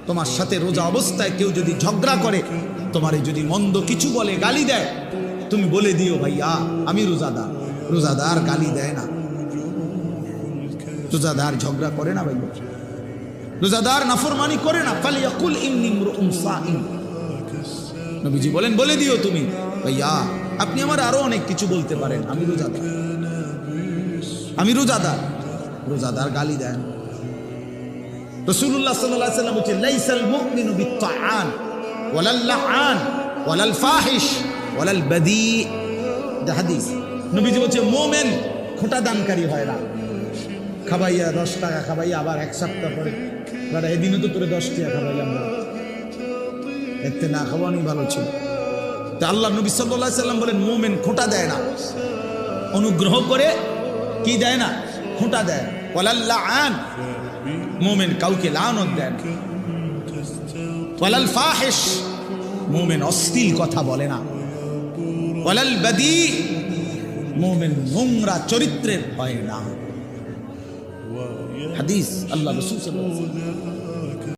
তোমার সাথে রোজা অবস্থায় কেউ যদি ঝগড়া করে, তোমারে যদি মন্দ কিছু বলে, গালি দেয়, তুমি বলে দিও ভাইয়া আমি রোজাদার। রোজাদার গালি দেয় না, রোজাদার ঝগড়া করে না ভাইয়া, রোজাদার নাফরমানি করে না। ফালিয়াকুল ইন্নী ইমরুউন সাইম। নবীজি বলেন বলে দিও তুমি ভাইয়া আপনি আমার আরো অনেক কিছু বলতে পারেন, আমি রোজাদার, আমি রোজাদার। রোজাদার গালি দেন। রাসূলুল্লাহ সাল্লাল্লাহু আলাইহি ওয়াসাল্লাম বলেন লাইসাল মুমিনু বিত্তাআন ওয়ালাল লাআন ওয়ালাল ফাহিশ ওয়ালাল বাদী। এটা হাদিস। নবীজি বলেন মুমিন খোঁটা দানকারী হয় না। খাবাইয়া 10 টাকা খাবাইয়া আবার এক সপ্তাহ পরে দাদা এদিনও তো তোরে 10 টাকা খাবাইয়া, আমরা এতে না খাওয়ানি ভালো ছিল। তা আল্লাহ নবী সাল্লাল্লাহু আলাইহি ওয়াসাল্লাম বলেন মুমিন খোঁটা দেয় না, অনুগ্রহ করে কি দেয় না, খোঁটা দেয়। ওয়ালাল লাআন, মুমিন কাউকে লানত দেয় না। ওয়ালাল ফাহিশ, মুমিন অশ্লীল কথা বলে না। ওয়ালাল বাদী, মুমিন নোংরা চরিত্রের হয় না। হাদিস আল্লাহ রাসূল সাল্লাল্লাহু আলাইহি ওয়াসাল্লাম।